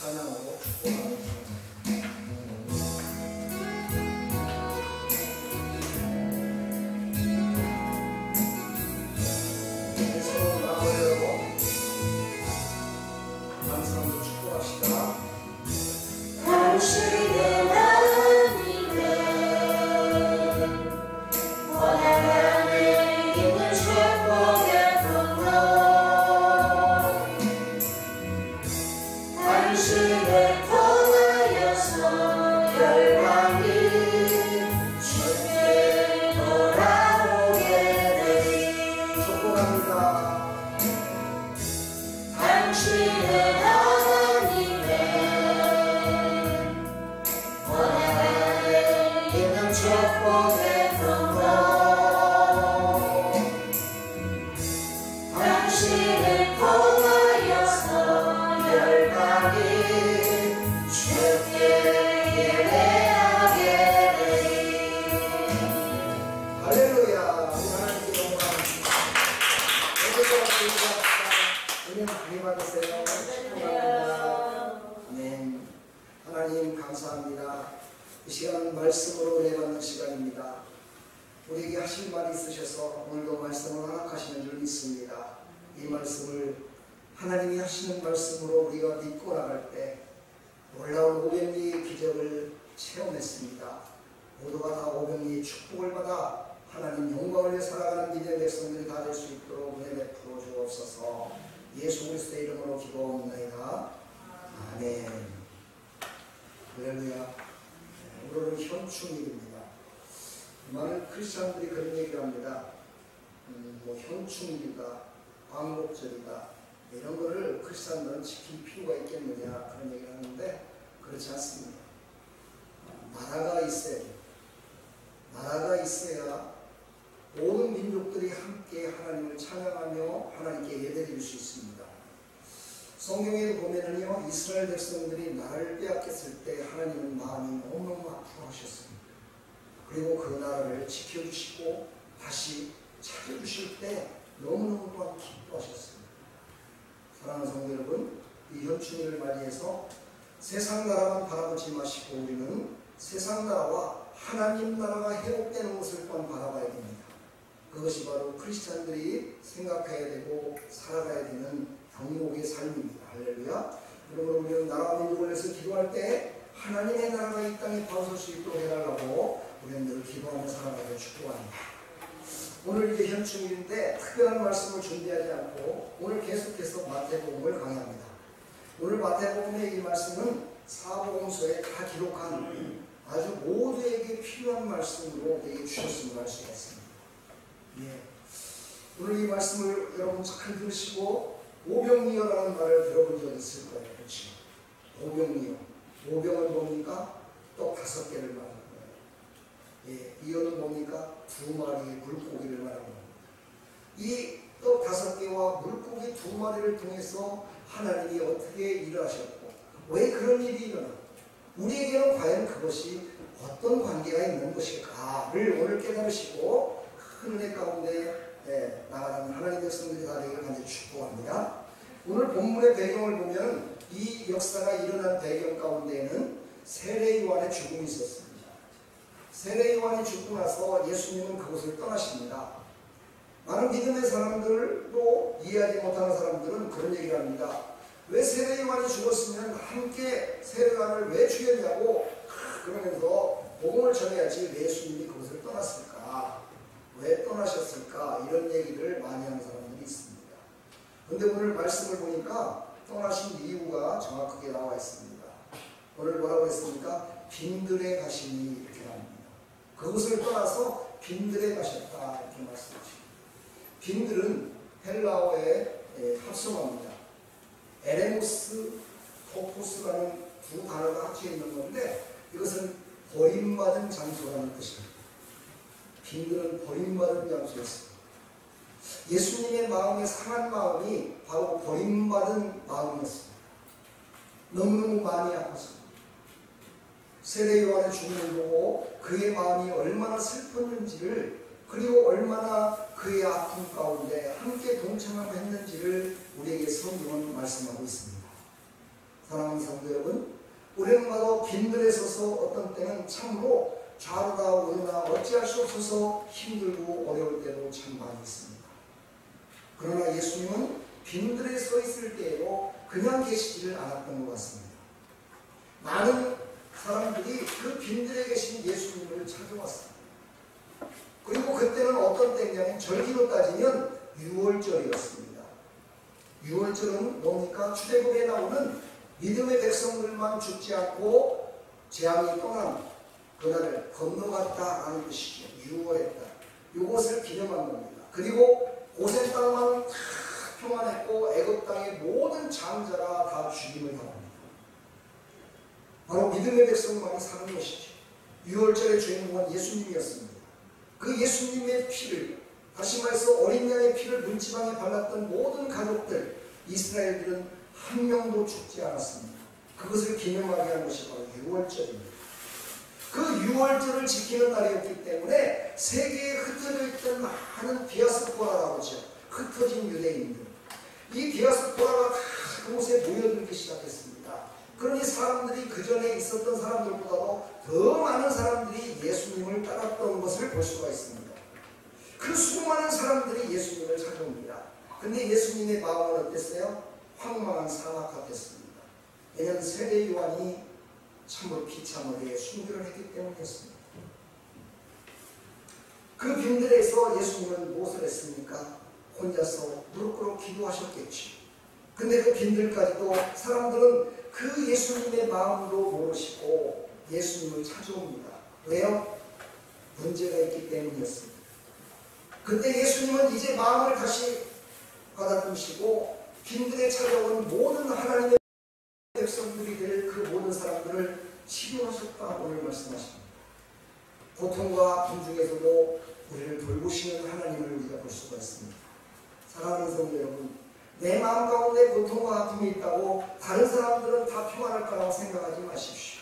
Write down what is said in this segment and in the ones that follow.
찬양으로 축복합니다. 하나님 감사합니다. 이 시간은 말씀으로 은혜받는 시간입니다. 우리에게 하실 말이 있으셔서 오늘도 말씀을 허락하시는 줄 믿습니다. 이 말씀을 하나님이 하시는 말씀으로 우리가 믿고 나갈 때 놀라운 오병이의 기적을 체험했습니다. 모두가 다 오병이의 축복을 받아 하나님 영광을 위해 살아가는 믿음의 백성들이 다 될 수 있도록 은혜 베풀어 주옵소서. 예수 그리스도의 이름으로 기도합니다. 아멘. 할렐루야. 오늘은 현충일입니다. 많은 크리스찬들이 그런 얘기를 합니다. 현충일이다, 광복절이다, 이런 거를 크리스찬들은 지킬 필요가 있겠느냐 그런 얘기를 하는데 그렇지 않습니다. 나라가 있어야 돼요. 나라가 있어야 모든 민족들이 함께 하나님을 찬양하며 하나님께 예배드릴 수 있습니다. 성경에 보면은요, 이스라엘 백성들이 나라를 빼앗겼을 때 하나님은 마음이 너무너무 아프하셨습니다. 그리고 그 나라를 지켜주시고 다시 찾아주실 때 너무너무 또한 기뻐하셨습니다. 사랑하는 성도 여러분, 이 현충일을 맞이해서 세상 나라만 바라보지 마시고 우리는 세상 나라와 하나님 나라가 회복되는 것을 또한 바라봐야 됩니다. 그것이 바로 크리스찬들이 생각해야 되고 살아가야 되는 경목의 삶입니다. 할렐루야. 그러므로 우리는 나라와 민족을 위해서 기도할 때 하나님의 나라가 이 땅에 바로설 수 있도록 해달라고 우리는 늘 기도하며 살아가기를 축복합니다. 오늘 이제 현충일인데 특별한 말씀을 준비하지 않고 오늘 계속해서 마태복음을 강의합니다. 오늘 마태복음의 이 말씀은 사복음서에 다 기록한 아주 모두에게 필요한 말씀으로 우리에게 주셨음을 알 수가 있습니다. 예. 오늘 이 말씀을 여러분 잘 들으시고 오병이어라는 말을 들어본 적 있을 거예요. 그렇죠? 오병이어. 오병은 뭡니까? 떡 5개를 말하는 거예요. 예, 이어는 뭡니까? 2마리의 물고기를 말하는 겁니다. 이 떡 5개와 물고기 2마리를 통해서 하나님이 어떻게 일을 하셨고 왜 그런 일이 일어나? 우리에게는 과연 그것이 어떤 관계가 있는 것일까를 오늘 깨달으시고 큰 은혜 가운데 나가는 하나님의 백성들이 다 되기를 간절히 축복합니다. 오늘 본문의 배경을 보면 이 역사가 일어난 배경 가운데에는 세례 요한의 죽음이 있었습니다. 세례 요한이 죽고 나서 예수님은 그곳을 떠나십니다. 많은 믿음의 사람들도 이해하지 못하는 사람들은 그런 얘기를 합니다. 왜 세례 요한이 죽었으면 함께 세례 요한을 왜 죽였냐고 그러면서 복음을 전해야지 왜 예수님이 그곳을 떠났을까? 왜 떠나셨을까? 이런 얘기를 많이 하는 사람들이 있습니다. 그런데 오늘 말씀을 보니까 떠나신 이유가 정확하게 나와 있습니다. 오늘 뭐라고 했습니까? 빈들에 가시니 이렇게 나옵니다. 그곳을 떠나서 빈들에 가셨다 이렇게 말씀하십니다. 빈들은 헬라어의 합성어입니다. 에레모스, 토포스라는 두 단어가 합쳐 있는 건데 이것은 버림받은 장소라는 뜻입니다. 빈들은 버림받은 장소였습니다. 예수님의 마음에 상한 마음이 바로 버림받은 마음이었습니다. 너무너무 많이 아팠습니다. 세례 요한의 죽음을 보고 그의 마음이 얼마나 슬펐는지를 그리고 얼마나 그의 아픔 가운데 함께 동참하고 했는지를 우리에게 성경은 말씀하고 있습니다. 사랑하는 성도 여러분, 우리는 바로 빈들에 서서 어떤 때는 참으로 좌로나 우로나 어찌할 수 없어서 힘들고 어려울 때도 참 많이 있습니다. 그러나 예수님은 빈들에 서 있을 때에도 그냥 계시지를 않았던 것 같습니다. 많은 사람들이 그 빈들에 계신 예수님을 찾아왔습니다. 그리고 그때는 어떤 때냐면 절기로 따지면 6월절이었습니다. 6월절은 뭡니까? 출애굽에 나오는 믿음의 백성들만 죽지 않고 재앙이 떠난 그날을 건너갔다 하는 뜻이죠. 6월의 달. 이것을 기념한 겁니다. 그리고 고센 땅만 다 평안했고 애굽 땅의 모든 장자가 다 죽임을 당합니다. 바로 믿음의 백성만이 사는 것이죠. 6월절의 주인공은 예수님이었습니다. 그 예수님의 피를, 다시 말해서 어린 양의 피를 문지방에 발랐던 모든 가족들, 이스라엘들은 한 명도 죽지 않았습니다. 그것을 기념하게 한 것이 바로 6월절입니다. 그 6월절을 지키는 날이었기 때문에 세계에 흩어져 있던 많은 디아스포라라고 하죠. 흩어진 유대인들. 이 디아스포라가 다 그곳에 모여들기 시작했습니다. 그러니 사람들이 그 전에 있었던 사람들보다도 더 많은 사람들이 예수님을 따랐던 것을 볼 수가 있습니다. 그 수많은 사람들이 예수님을 찾아옵니다. 근데 예수님의 마음은 어땠어요? 황망한 사막 같았습니다. 왜냐하면 세례 요한이 참으로 비참하게 순교를 했기 때문이었습니다. 그 빈들에서 예수님은 무엇을 했습니까? 혼자서 무릎 꿇어 기도하셨겠지. 근데 그 빈들까지도 사람들은 그 예수님의 마음으로 모르시고 예수님을 찾아옵니다. 왜요? 문제가 있기 때문이었습니다. 그때 예수님은 이제 마음을 다시 받아두시고 빈들에 찾아온 모든 하나님의 백성들이 될 그 모든 사람들을 치료하셨다 오늘 말씀하십니다. 고통과 아픔 중에서도 우리를 돌보시는 하나님을 우리가 볼 수가 있습니다. 사랑하는 성도 여러분, 내 마음 가운데 고통과 아픔이 있다고 다른 사람들은 다 평안할 거라고 생각하지 마십시오.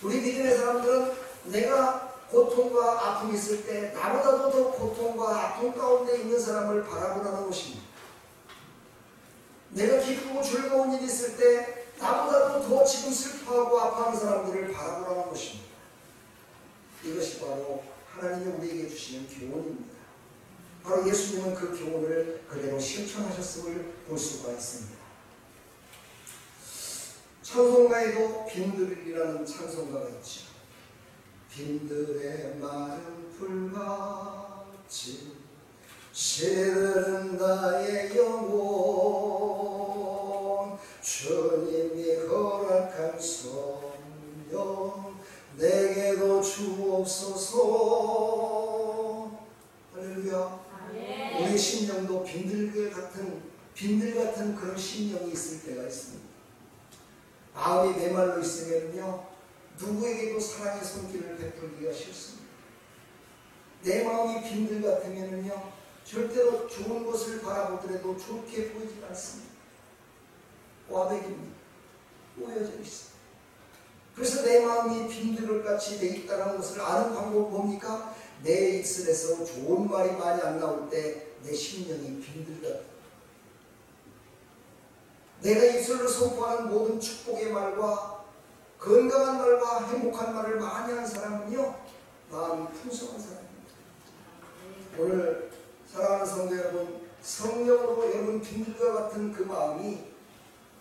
우리 믿음의 사람들은 내가 고통과 아픔이 있을 때 나보다도 더 고통과 아픔 가운데 있는 사람을 바라보라는 것입니다. 내가 기쁘고 즐거운 일이 있을 때 나보다도 더 지금 슬퍼하고 아파하는 사람들을 바라보라는 것입니다. 이것이 바로 하나님이 우리에게 주시는 교훈입니다. 바로 예수님은 그 교훈을 그대로 실천하셨음을 볼 수가 있습니다. 찬송가에도 빈들이라는 찬송가가 있죠. 빈들의 마른 풀같이 시들은 나의 영혼, 주님이 허락한 성령 내게도 주옵소서. 할렐루야. 우리 심령도 빈들 같은 그런 심령이 있을 때가 있습니다. 마음이 메말라 있으면요 누구에게도 사랑의 손길을 베풀기가 싫습니다. 내 마음이 빈들 같으면요 절대로 좋은 것을 바라보더라도 좋게 보이지 않습니다. 꽈배기입니다. 꼬여져 있습니다. 그래서 내 마음이 빈들 같이 돼 있다는 것을 아는 방법은 뭡니까? 내 입술에서 좋은 말이 많이 안 나올 때 내 심령이 빈들 같다. 내가 입술로 선포하는 모든 축복의 말과 건강한 말과 행복한 말을 많이 하는 사람은요 마음이 풍성한 사람입니다. 오늘 사랑하는 성도 여러분, 성령으로 여러분 빈들과 같은 그 마음이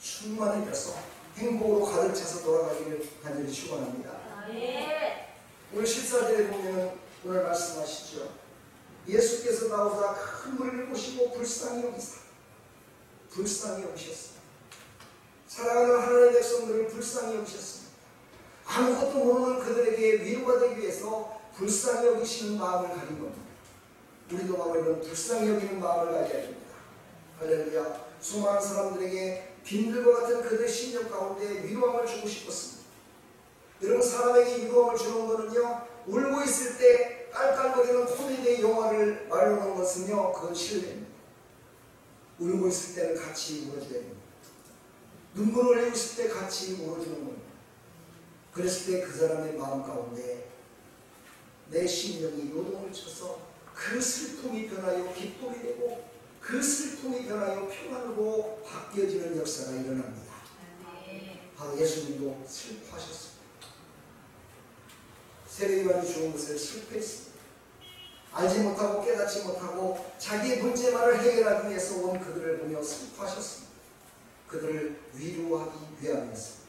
충만해져서 행복으로 가득 차서 돌아가기를 간절히 축원합니다. 오늘 14절에 보면 오늘 말씀하시죠. 예수께서 나오사 큰 무리를 보시고 불쌍히 여기사 불쌍히 여기셨습니다. 사랑하는 하나님의 백성들을 불쌍히 여기셨습니다. 아무것도 모르는 그들에게 위로가 되기 위해서 불쌍히 여기시는 마음을 가진 겁니다. 우리도 바로 이런 불쌍히 여기는 마음을 가져야 됩니다. 할렐루야. 수많은 사람들에게 빈들과 같은 그들의 심령 가운데 위로함을 주고 싶었습니다. 여러분, 사람에게 위로함을 주는 것은요 울고 있을 때 깔깔거리는 코미디의 영화를 말하는 것은요 그건 실례입니다. 울고 있을 때는 같이 울어줘야 됩니다. 눈물을 흘리고 있을 때 같이 울어주는 겁니다. 그랬을 때 그 사람의 마음 가운데 내 심령이 요동을 쳐서 그 슬픔이 변하여 기쁨이 되고 그 슬픔이 변하여 평안으로 바뀌어지는 역사가 일어납니다. 바로 예수님도 슬퍼하셨습니다. 세례요한이 죽은 것을 슬퍼했습니다. 알지 못하고 깨닫지 못하고 자기의 문제만을 해결하기 위해서 온 그들을 보며 슬퍼하셨습니다. 그들을 위로하기 위함이었습니다.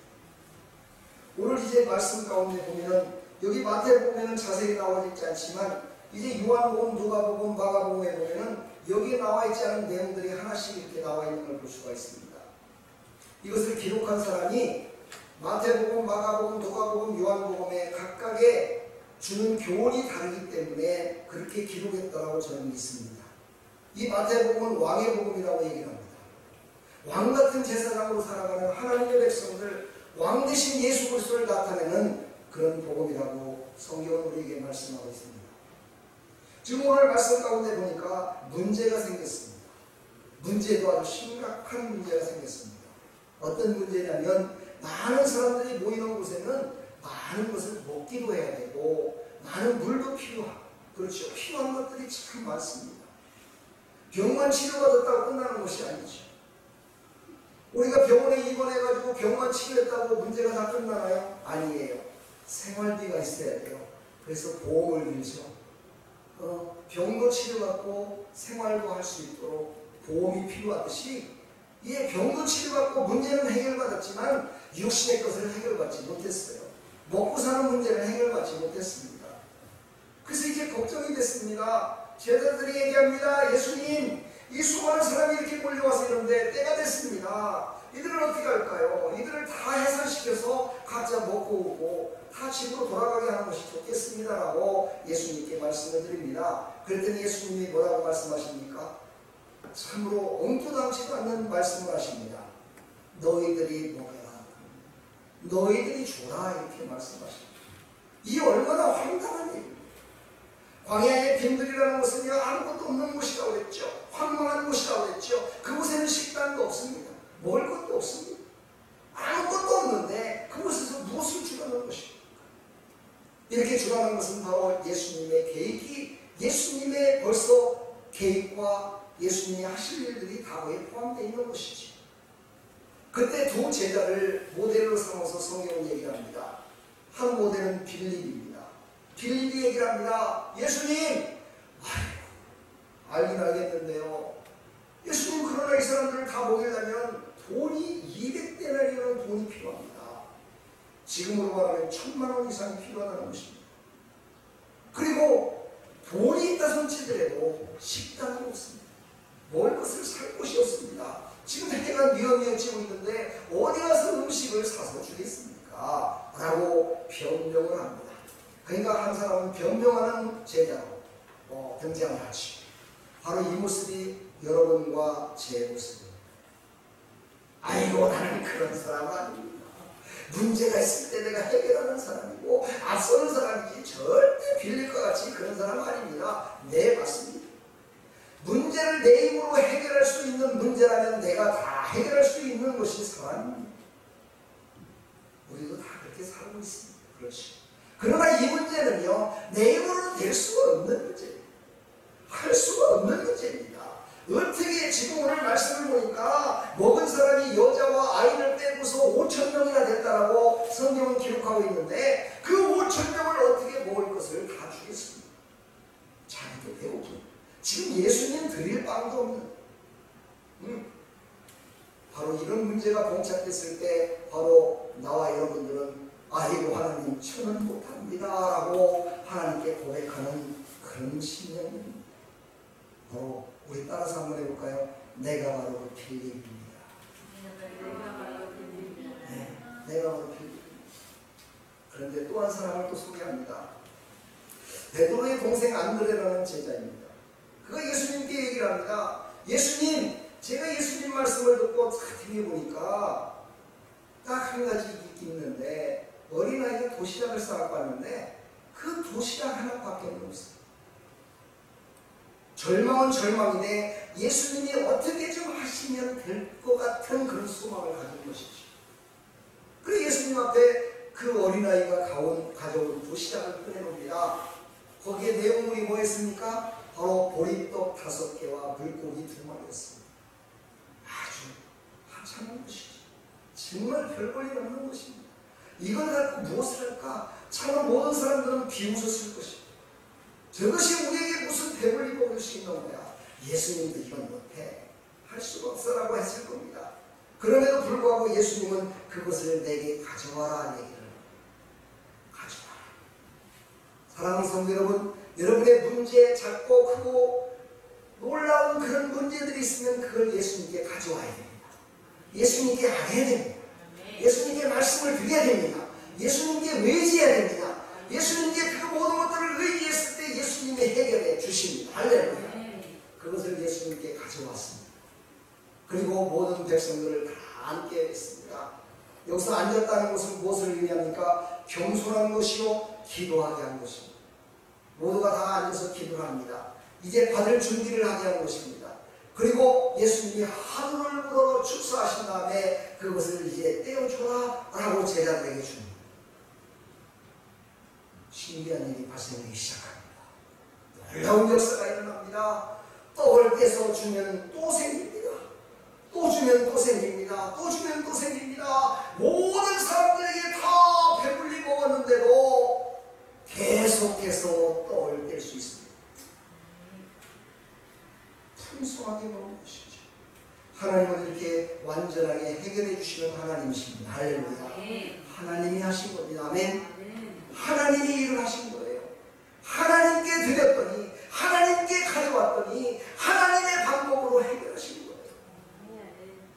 오늘 이제 말씀 가운데 보면 여기 마태복음에는 자세히 나와 있지 않지만 이제 요한복음, 누가복음, 마가복음에 보면은 여기에 나와 있지 않은 내용들이 하나씩 이렇게 나와 있는 걸 볼 수가 있습니다. 이것을 기록한 사람이 마태복음, 마가복음, 누가복음, 요한복음에 각각의 주는 교훈이 다르기 때문에 그렇게 기록했다라고 저는 믿습니다. 이 마태복음은 왕의 복음이라고 얘기를 합니다. 왕 같은 제사장으로 살아가는 하나님의 백성들, 왕 대신 예수 그리스도를 나타내는 그런 복음이라고 성경은 우리에게 말씀하고 있습니다. 지금 오늘 말씀 가운데 보니까 문제가 생겼습니다. 문제도 아주 심각한 문제가 생겼습니다. 어떤 문제냐면 많은 사람들이 모이는 곳에는 많은 것을 먹기도 해야 되고 많은 물도 필요하고, 그렇죠. 필요한 것들이 참 많습니다. 병만 치료받았다고 끝나는 것이 아니죠. 우리가 병원에 입원해가지고 병만 치료했다고 문제가 다 끝나나요? 아니에요. 생활비가 있어야 돼요. 그래서 보험을 들죠. 병도 치료받고 생활도 할 수 있도록 보험이 필요하듯이 이 병도 치료받고 문제는 해결받았지만 육신의 것을 해결받지 못했어요. 먹고 사는 문제를 해결받지 못했습니다. 그래서 이제 걱정이 됐습니다. 제자들이 얘기합니다. 예수님, 이 수많은 사람이 이렇게 몰려와서 이런데 때가 됐습니다. 이들을 어떻게 할까요? 이들을 다 해산시켜서 각자 먹고 오고 다 집으로 돌아가게 하는 것이 좋겠습니다라고 예수님께 말씀을 드립니다. 그랬더니 예수님이 뭐라고 말씀하십니까? 참으로 엉뚱하지도 않는 말씀을 하십니다. 너희들이 먹어라. 너희들이 줘라. 이렇게 말씀하십니다. 이 얼마나 황당한 일입니다. 광야의 빈들이라는 것은요, 아무것도 없는 곳이라고 그랬죠. 황망한 곳이라고 그랬죠. 그곳에는 식당도 없습니다. 먹을 것도 없습니다. 아무것도 없는데 그곳에서 무엇을 주라는 것입니까? 이렇게 주라는 것은 바로 예수님의 계획이, 예수님의 벌써 계획과 예수님이 하실 일들이 다 거기에 포함되어 있는 것이지. 그때 두 제자를 모델로 삼아서 성경은 얘기를 합니다. 한 모델은 빌립입니다. 빌립이 얘기를 합니다. 예수님, 알긴 알겠는데요. 예수님, 그러나 이 사람들을 다 먹이려면 돈이 200데나리온 돈이 필요합니다. 지금으로 말하면 1000만 원 이상이 필요하다는 것입니다. 그리고 돈이 있다 손치더라도 식당은 없습니다. 먹을 것을 살 곳이 없습니다. 지금 해가 뉘어뉘어 지고 있는데 어디 가서 음식을 사서 주겠습니까? 라고 변명을 합니다. 그러니까 한 사람은 변명하는 제자로 등장을 하죠. 바로 이 모습이 여러분과 제 모습입니다. 아이고, 나는 그런 사람 아닙니다. 문제가 있을 때 내가 해결하는 사람이고 앞서는 사람이지 절대 빌릴과 같이 그런 사람 아닙니다. 네, 맞습니다. 문제를 내 힘으로 해결할 수 있는 문제라면 내가 다 해결할 수 있는 것이 사람입니다. 우리도 다 그렇게 살고 있습니다. 그렇지. 그러나 이 문제는요, 내 힘으로는 될 수가 없는 문제입니다. 할 수가 없는 문제입니다. 어떻게 지금 오늘 말씀을 보니까 먹은 사람이 여자와 아이를 빼고서 5,000명이나 됐다라고 성경은 기록하고 있는데 그 5,000명을 어떻게 먹을 것을 다 주겠습니다. 자기도 배고프고 지금 예수님 드릴 빵도 없는 바로 이런 문제가 봉착됐을 때 바로 나와 여러분들은 아이고, 하나님 저는 못합니다 라고 하나님께 고백하는 그런 신념입니다. 바로 우리 따라서 한번 해볼까요? 내가 바로 그 빌립입니다. 네, 내가 바로 빌립입니다. 그런데 또 한 사람을 또 소개합니다. 베드로의 동생 안드레라는 제자입니다. 그가 예수님께 얘기를 합니다. 예수님, 제가 예수님 말씀을 듣고 등에 보니까 딱 한 가지 있는데 어린아이가 도시락을 싸갖고 왔는데 그 도시락 하나밖에 없어요. 절망은 절망인데 예수님이 어떻게 좀 하시면 될 것 같은 그런 소망을 가진 것이죠. 그리고 예수님 앞에 그 어린아이가 가져온 도시락을 꺼내놓습니다. 거기에 내용물이 뭐였습니까? 바로 보리떡 5개와 물고기 2마리였습니다. 아주 하찮은 것이죠. 정말 별 볼 일 없는 것입니다. 이걸 갖고 무엇을 할까? 참으로 모든 사람들은 비웃었을 것입니다. 저것이 우리에게 무슨 배불리 먹을 수 있는 거야. 예수님도 이건 못해. 할 수가 없어라고 했을 겁니다. 그럼에도 불구하고 예수님은 그것을 내게 가져와라 얘기를 가져와라. 사랑하는 성도 여러분, 여러분의 문제 작고 크고 놀라운 그런 문제들이 있으면 그걸 예수님께 가져와야 됩니다. 예수님께 알아야 됩니다. 예수님께 말씀을 드려야 됩니다. 예수님께 의지해야 됩니다. 예수님께 그 모든 것들을 의지했을 때 예수님이 해결해 주십니다. 할렐루야. 그것을 예수님께 가져왔습니다. 그리고 모든 백성들을 다 앉게 했습니다. 여기서 앉았다는 것은 무엇을 의미합니까? 겸손한 것이요 기도하게 한 것입니다. 모두가 다 앉아서 기도를 합니다. 이제 받을 준비를 하게 한 것입니다. 그리고 예수님이 하늘을 우러러 축사하신 다음에 그것을 이제 떼어줘라 라고 제자들에게 줍니다. 신기한 일이 발생하기 시작합니다. 놀라운 역사가 일어납니다. 떡을 떼서 주면 또 생깁니다. 또 주면 또 생깁니다. 또 주면 또 생깁니다. 모든 사람들에게 다 배불리 먹었는데도 계속해서 떡을 뗄 수 있습니다. 풍성하게 먹는 것이죠. 하나님은 이렇게 완전하게 해결해 주시는 하나님이십니다. 할렐루야. 하나님이 하신 겁니다. 아멘. 하나님이 일을 하신 거예요. 하나님께 드렸더니, 하나님께 가져왔더니 하나님의 방법으로 해결하신 거예요.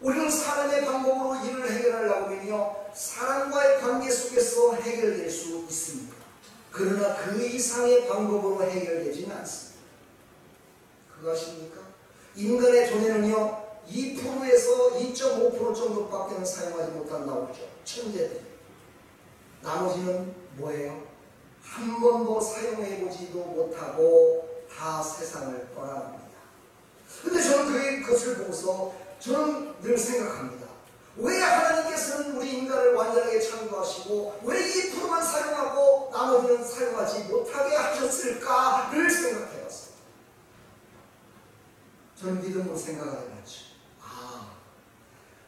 우리는 사람의 방법으로 일을 해결하려고 하면요, 사람과의 관계 속에서 해결될 수 있습니다. 그러나 그 이상의 방법으로 해결되지는 않습니다. 그거 아십니까? 인간의 돈에는요 2%에서 2.5% 정도밖에 사용하지 못한다고 그러죠. 천재들. 나머지는 뭐예요? 한 번도 사용해보지도 못하고 다 세상을 떠나갑니다. 근데 저는 그것을 보고서 저는 늘 생각합니다. 왜 하나님께서는 우리 인간을 완전하게 창조하시고 왜 2%만 사용하고 나머지는 사용하지 못하게 하셨을까를 생각해봤어요. 저는 믿음으로 생각을 해봤죠.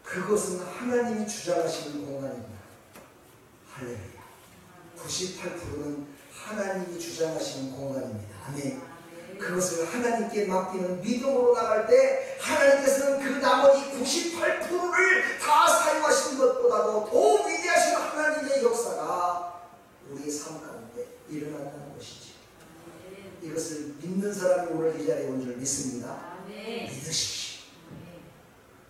그것은 하나님이 주장하시는 공간입니다. 할렐루야. 98%는 하나님이 주장하시는 공간입니다. 아멘. 그것을 하나님께 맡기는 믿음으로 나갈 때 하나님께서는 그 나머지 98%를 다 사용하신 것보다도 더 위대하신 하나님의 역사가 우리의 삶 가운데 일어난다는 것이죠. 이것을 믿는 사람이 오늘 이 자리에 온 줄 믿습니다. 믿으십시오.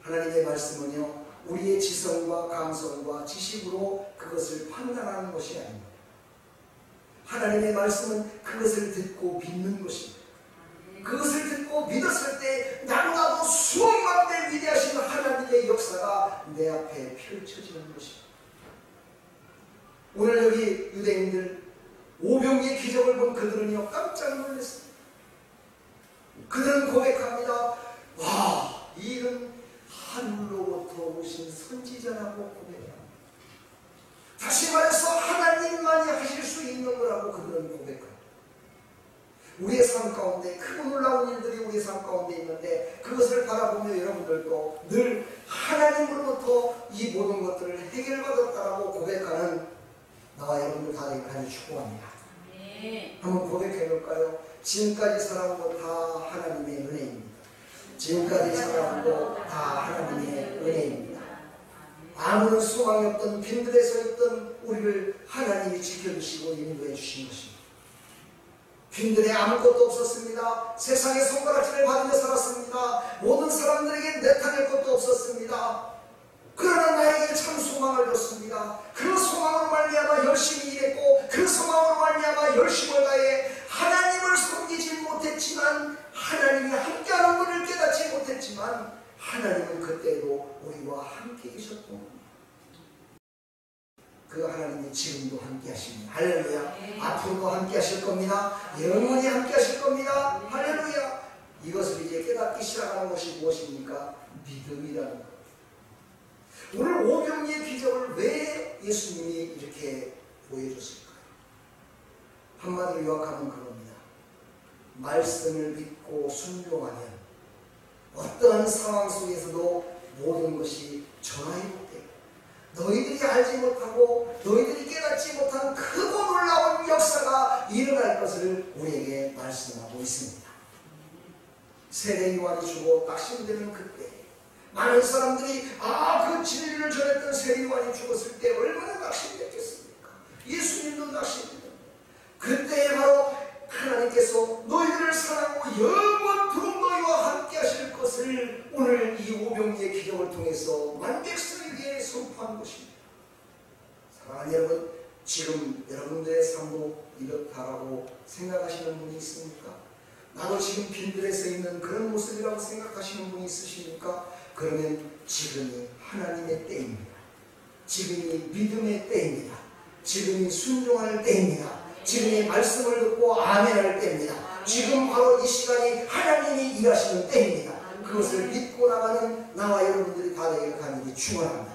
하나님의 말씀은요, 우리의 지성과 감성과 지식으로 그것을 판단하는 것이 아닙니다. 하나님의 말씀은 그것을 듣고 믿는 것입니다. 그것을 듣고 믿었을 때 나보다도 수억만 배 위대하신 하나님의 역사가 내 앞에 펼쳐지는 것입니다. 오늘 여기 유대인들 오병이의 기적을 본 그들은요 깜짝 놀랐습니다. 그들은 고백합니다. 와, 이 일은 하늘로부터 오신 선지자라고 고백합니다. 다시 말해서 하나님만이 하실 수 있는 거라고 그들은 고백합니다. 우리의 삶 가운데 크고 놀라운 일들이 우리의 삶 가운데 있는데 그것을 바라보며 여러분들도 늘 하나님으로부터 이 모든 것들을 해결받았다라고 고백하는 나와 여러분들 다 되기를 축복합니다. 한번 고백해 볼까요? 지금까지 살아온 것 다 하나님의 은혜입니다. 지금까지 살아온 것 다 하나님의 은혜입니다. 아무런 소망이 없던 빈들에 서 있던 우리를 하나님이 지켜주시고 인도해 주신 것입니다. 빈들에 아무것도 없었습니다. 세상의 손가락질을 받으며 살았습니다. 모든 사람들에게 내타낼 것도 없었습니다. 그러나 나에게 참 소망을 줬습니다. 그 소망으로 말미암아 열심히 일했고 그 소망으로 말미암아 열심을 다해 하나님을 섬기지 못했지만 하나님이 함께하는 것을 깨닫지 못했지만 하나님은 그때도 우리와 함께 계셨던 겁니다. 그 하나님이 지금도 함께 하십니다. 할렐루야. 앞으로도 함께 하실 겁니다. 영원히 함께 하실 겁니다. 할렐루야. 이것을 이제 깨닫기 시작하는 것이 무엇입니까? 믿음이라는 것. 오늘 오병이의 기적을 왜 예수님이 이렇게 보여줬을까요? 한마디로 요약하면 그겁니다. 말씀을 믿고 순종하면 어떠한 상황 속에서도 모든 것이 전화위복되고 너희들이 알지 못하고 너희들이 깨닫지 못한 크고 놀라운 역사가 일어날 것을 우리에게 말씀하고 있습니다. 세례 요한이 죽어 낙심되는 그때 많은 사람들이 그 진리를 전했던 세례 요한이 죽었을 때 얼마나 낙심됐겠습니까? 예수님도 낙심됐는데 그때 바로 하나님께서 너희들을 사랑하고 영원토록 너희와 함께 하실 것을 오늘 이 오병이의 기적을 통해서 만백성에게 선포한 것입니다. 사랑하는 여러분, 지금 여러분들의 삶도 이렇다라고 생각하시는 분이 있습니까? 나도 지금 빈들에 서 있는 그런 모습이라고 생각하시는 분이 있으십니까? 그러면 지금이 하나님의 때입니다. 지금이 믿음의 때입니다. 지금이 순종할 때입니다. 지금이 말씀을 듣고 아멘할 때입니다. 지금 바로 이 시간이 하나님이 일하시는 때입니다. 그것을 믿고 나가는 나와 여러분들이 다 되기를 간절히 축원합니다.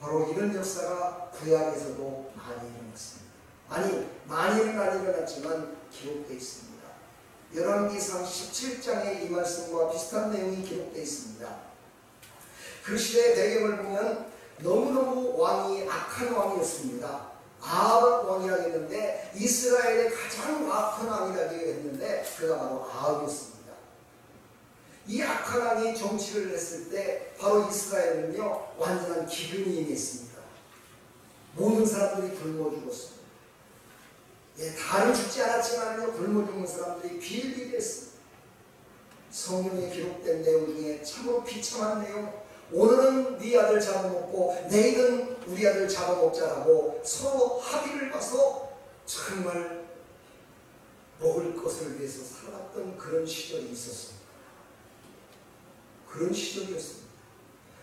바로 이런 역사가 구약에서도 많이 일어났습니다. 아니, 많이는 안 일어났지만 기록되어 있습니다. 열왕기상 17장에 이 말씀과 비슷한 내용이 기록되어 있습니다. 그 시대의 배경을 보면 너무너무 왕이 악한 왕이었습니다. 아합 왕이라고 했는데 이스라엘의 가장 악한 왕이라고 했는데 그가 바로 아합이었습니다. 이 악한 왕이 정치를 했을 때 바로 이스라엘은요 완전한 기근이 임했습니다. 모든 사람들이 굶어 죽었습니다. 다는 죽지 않았지만요 굶어 죽는 사람들이 비일비재했습니다. 성경에 기록된 내용 중에 참으로 비참한 내용, 오늘은 네 아들 잡아먹고 내일은 우리 아들 잡아먹자라고 서로 합의를 봐서 정말 먹을 것을 위해서 살았던 그런 시절이 있었습니다. 그런 시절이었습니다.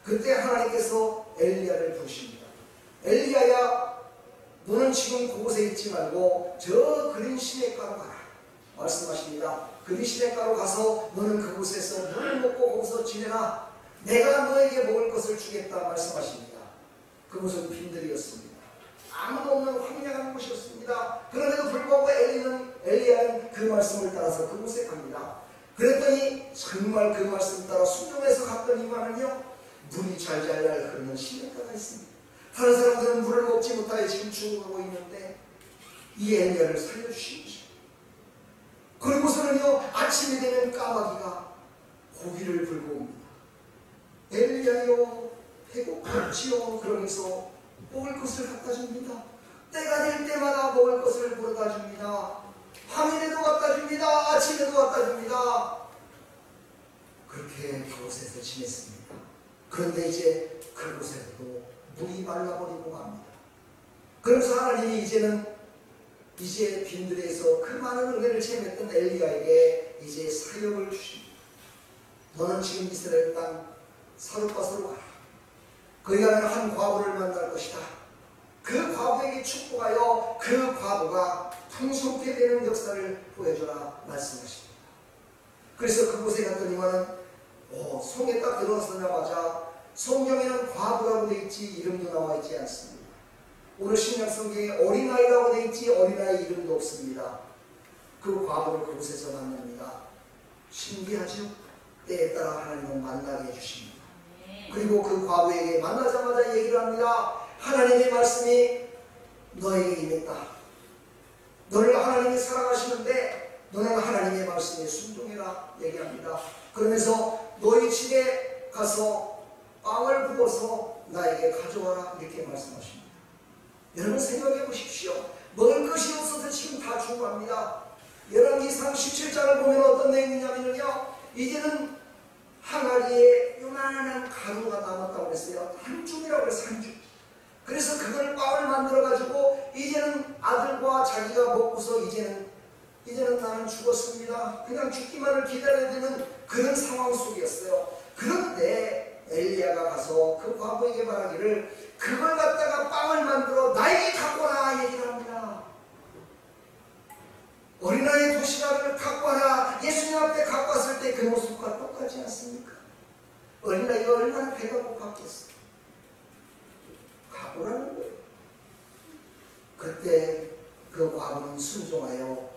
그때 하나님께서 엘리야를 부르십니다. 엘리야야, 너는 지금 그곳에 있지 말고 저 그린 시냇가로 가라 말씀하십니다. 그린 시냇가로 가서 너는 그곳에서 물을 먹고 거기서 지내라. 내가 너에게 먹을 것을 주겠다 말씀하십니다. 그곳은 빈들이었습니다. 아무도 없는 황량한 곳이었습니다. 그런데도 불구하고 엘리야는 그 말씀을 따라서 그곳에 갑니다. 그랬더니 정말 그 말씀 따라 순종해서 갔더니만은요 물이 잘잘잘 흐르는 시냇가가 있습니다. 다른 사람들은 물을 먹지 못하여 지금 죽어가고 있는데 이 엘리야를 살려주신 것입니다. 그리고서는요 아침이 되면 까마귀가 고기를 들고 옵니다. 엘리야요 배고팠지요. 그러면서 먹을 것을 갖다 줍니다. 때가 될 때마다 먹을 것을 벌어다 줍니다. 밤에도 갖다 줍니다. 아침에도 갖다 줍니다. 그렇게 그곳에서 지냈습니다. 그런데 이제 그곳에도 물이 말라버리고 갑니다. 그래서 하나님이 이제 빈들에서 그 많은 은혜를 체험했던 엘리야에게 이제 사역을 주십니다. 너는 지금 이스라엘 땅 사르밧으로 가라. 거기 가면 한 과부를 만날 것이다. 그 과부에게 축복하여 그 과부가 풍성케 되는 역사를 보여줘라 말씀하십니다. 그래서 그곳에 갔더니만은 성에 딱 들어서자마자 성경에는 과부라고 되어 있지 이름도 나와 있지 않습니다. 오늘 신약 성경에 어린아이라고 되어 있지 어린아이 이름도 없습니다. 그 과부를 그곳에서 만납니다. 신기하죠? 때에 따라 하나님은 만나게 해주십니다. 그리고 그 과부에게 만나자마자 얘기를 합니다. 하나님의 말씀이 너에게 임했다. 너를 하나님이 사랑하시는데 너는 하나님의 말씀에 순종해라 얘기합니다. 그러면서 너희 집에 가서 빵을 부어서 나에게 가져와라 이렇게 말씀하십니다. 여러분 생각해 보십시오. 먹을 것이 없어서 지금 다 죽어갑니다. 열왕기상 17장을 보면 어떤 내용이냐면요 이제는 항아리에 요만한 가루가 남았다고 했어요. 한줌이라고 해서 한줌. 그래서 그걸 빵을 만들어 가지고 이제는 아들과 자기가 먹고서 이제는 나는 죽었습니다. 그냥 죽기만을 기다려야 되는 그런 상황 속이었어요. 그런데 엘리야가 가서 그 과부에게 말하기를 그걸 갖다가 빵을 만들어 나에게 갖고 와라 얘기를 합니다. 어린아이 2시간을 갖고 와라. 예수님 앞에 갖고 왔을 때 그 모습과 똑같지 않습니까? 어린아이가 얼마나 배가 고팠겠어요. 갖고 오라는 거예요. 그때 그 과부는 순종하여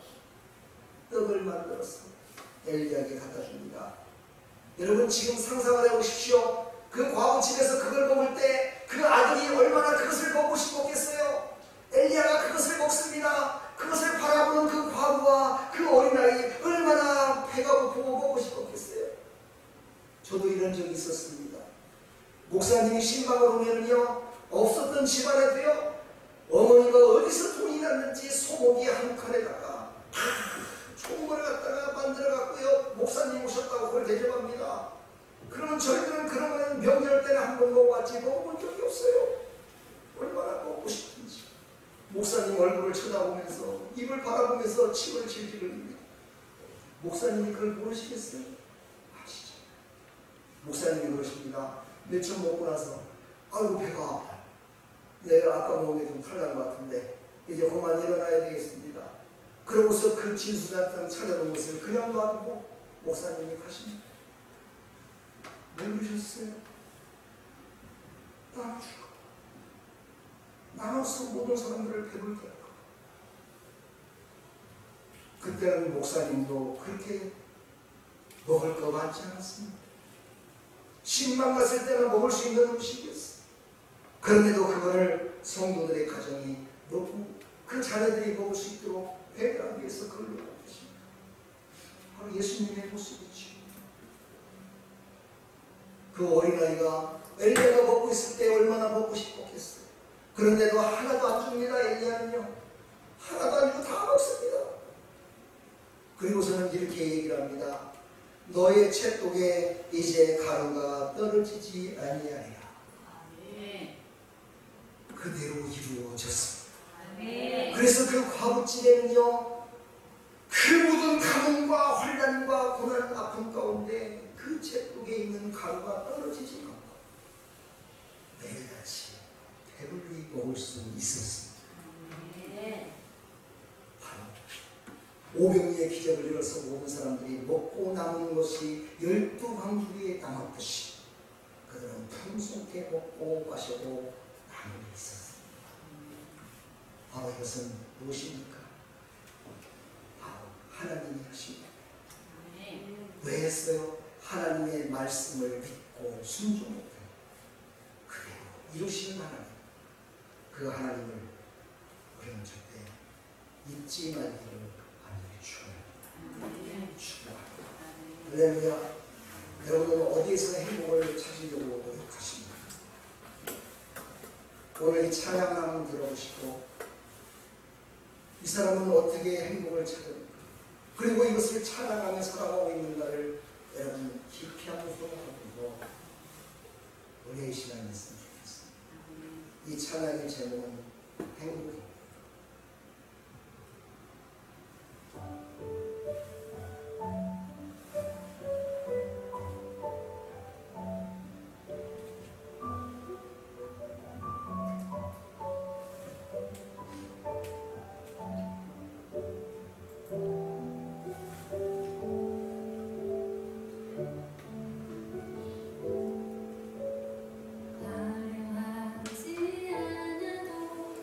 떡을 만들어서 엘리야에게 갖다 줍니다. 여러분 지금 상상을 해보십시오. 그 과부 집에서 그걸 먹을 때 그 아들이 얼마나 그것을 먹고 싶었겠어요. 엘리야가 그것을 먹습니다. 그것을 바라보는 그 과부와 그 어린아이 얼마나 배가 고프고 먹고 싶었겠어요. 저도 이런 적이 있었습니다. 목사님이 신방을 오면요, 없었던 집안에도요, 어머니가 어디서 돈이 났는지 소고기 한 칸에다가 좋은 걸 갖다가 만들어 갖고요, 목사님 오셨다고 그걸 대접합니다. 그러면 저희들은 그러면 명절 때는 한 번 먹어봤지 먹어본 적이 없어요. 얼마나 먹고 싶은지. 목사님 얼굴을 쳐다보면서 입을 바라보면서 침을 질질 흘립니다. 목사님이 그걸 모르시겠어요? 아시죠? 목사님이 그러십니다. 며칠 먹고 나서 아이고 배가 아파. 내가 아까 먹은 게 좀 탈난 것 같은데 이제 그만 일어나야 되겠습니다. 그러고서 그 진수단탕 차려놓은 것을 그냥 놔두고 목사님이 가십니다. 왜 그러셨어요? 나눠주고 나눠서 모든 사람들을 배불게 할까. 그때는 목사님도 그렇게 먹을 거 많지 않았습니다. 10만 갔을 때는 먹을 수 있는 음식이었어요. 그런데도 그거를 성도들의 가정이 먹고 그 자녀들이 먹을 수 있도록 배려하기 위해서 그걸 놓고 계십니다. 바로 예수님의 모습이죠. 그 어린아이가 엘리야가 먹고 있을 때 얼마나 먹고 싶었겠어요. 그런데도 하나도 안 줍니다. 엘리야는요, 하나도 안 주고 다 먹습니다. 그리고서는 이렇게 얘기를 합니다. 너의 채독에 이제 가루가 떨어지지 아니하리라. 그대로 이루어졌습니다. 그래서 그 과부집에는요, 그 모든 가뭄과 환난과 고난 아픔 가운데 그 채독에 있는 가루가 떨어지지 않고 매일같이 배불리 먹을 수 있었습니다. 바로 오병이의 기적을 이뤄서 모든 사람들이 먹고 남은 것이 12광주리에 남았듯이 그들은 풍성케 먹고 마시고 남은 게 있었습니다. 바로 이것은 무엇입니까? 바로 하나님이 하신 겁니다. 왜 했어요? 하나님의 말씀을 믿고 순종했다. 그대로 이루시는 하나님, 그 하나님을 우리는 절대 잊지 말기를 간절히 축원합니다. 할렐루야. 여러분은 어디에서 행복을 찾으려고 노력하십니까? 오늘 이 찬양을 한번 들어보시고 이 사람은 어떻게 행복을 찾습니까? 그리고 이것을 찬양하며 살아가고 있는가를 여러분 깊이 한번 생각해보고 은혜의 시간이 있으면 좋겠습니다. 이 찬양의 제목은 행복입니다. 화려하지 않아도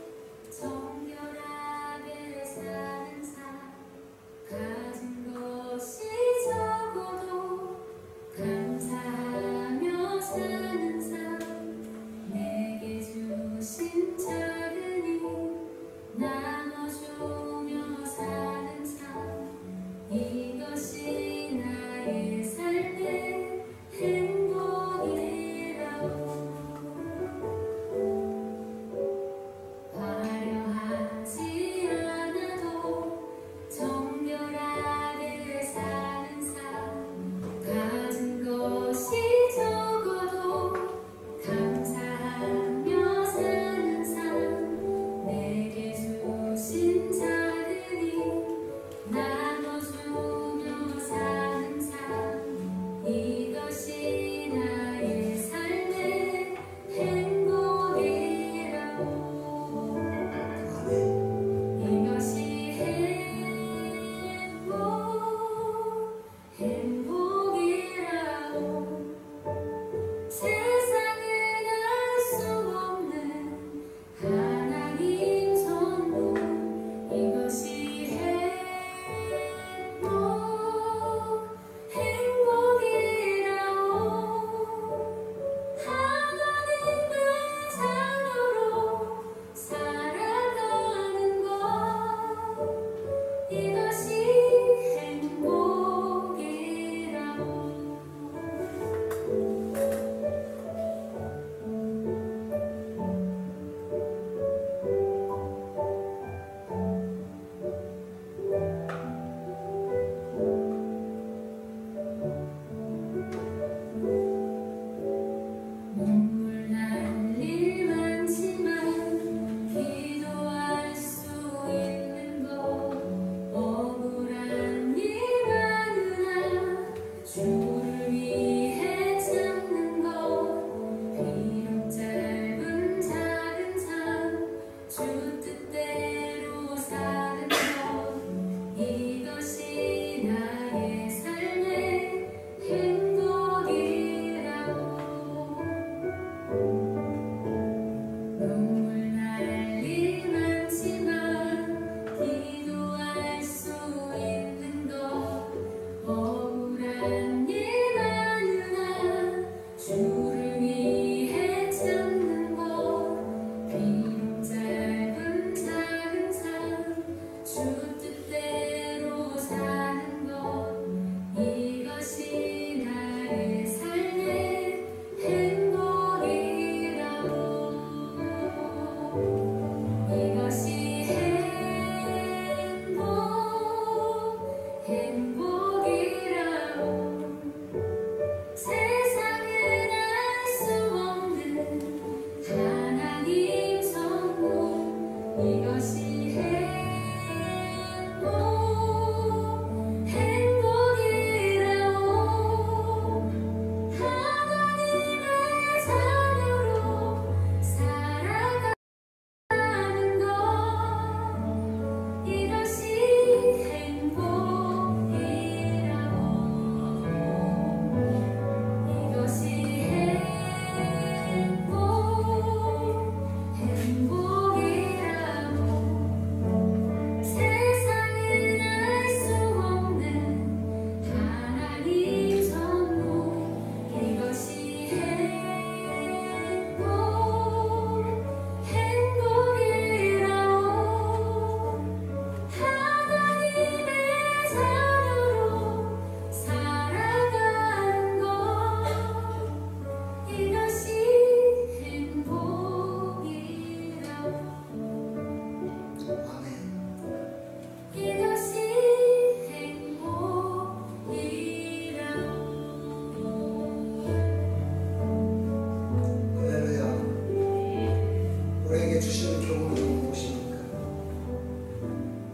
우리에게 주시는 교훈이 무엇입니까?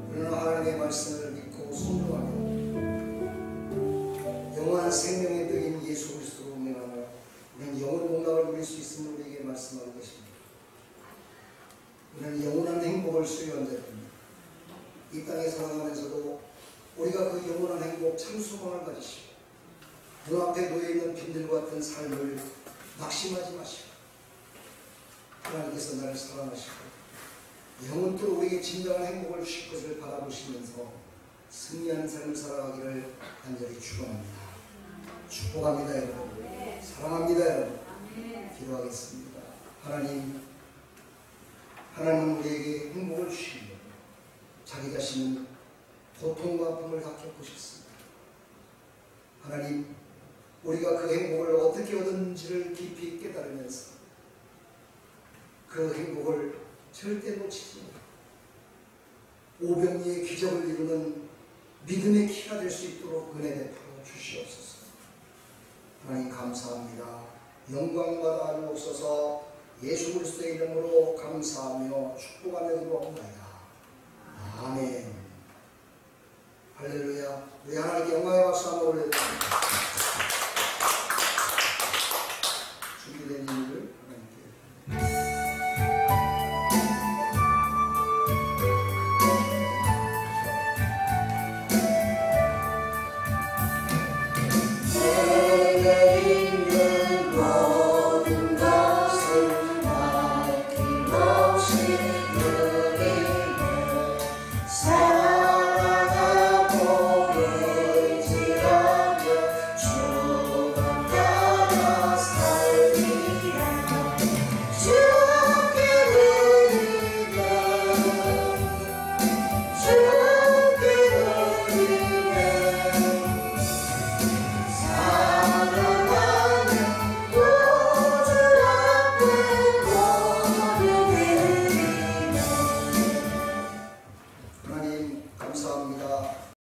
우리는 하나님의 말씀을 믿고 순종하며 영원한 생명의 떡인 예수 그리스도로 운행하며 우리는 영원한 복락을 누릴 수 있음을 우리에게 말씀하고 계십니다. 우리는 영원한 행복을 수여한 자입니다. 이 땅에 살아가면서도 우리가 그 영원한 행복 참 소망을 가지시고 눈앞에 놓여있는 빈들과 같은 삶을 낙심하지 마시고 하나님께서 나를 사랑하시고 영원토록 우리에게 진정한 행복을 주실 것을 바라보시면서 승리하는 삶을 살아가기를 간절히 축원합니다. 축복합니다 여러분. 사랑합니다 여러분. 기도하겠습니다. 하나님은 우리에게 행복을 주시고 자기 자신은 고통과 아픔을 다 겪으셨습니다. 하나님, 우리가 그 행복을 어떻게 얻었는지를 깊이 깨달으면서 그 행복을 절대 놓치지 말고 오병이의 기적을 이루는 믿음의 키가 될 수 있도록 은혜 베풀어 주시옵소서. 하나님 감사합니다. 영광 받아 주옵소서. 예수 그리스도의 이름으로 감사하며 축복하며 기도합니다. 아멘. 할렐루야. 우리 하나님께 영광의 박수 한번 올려드립니다. 준비된 일을 하나님께. 모든 것을 아낌없이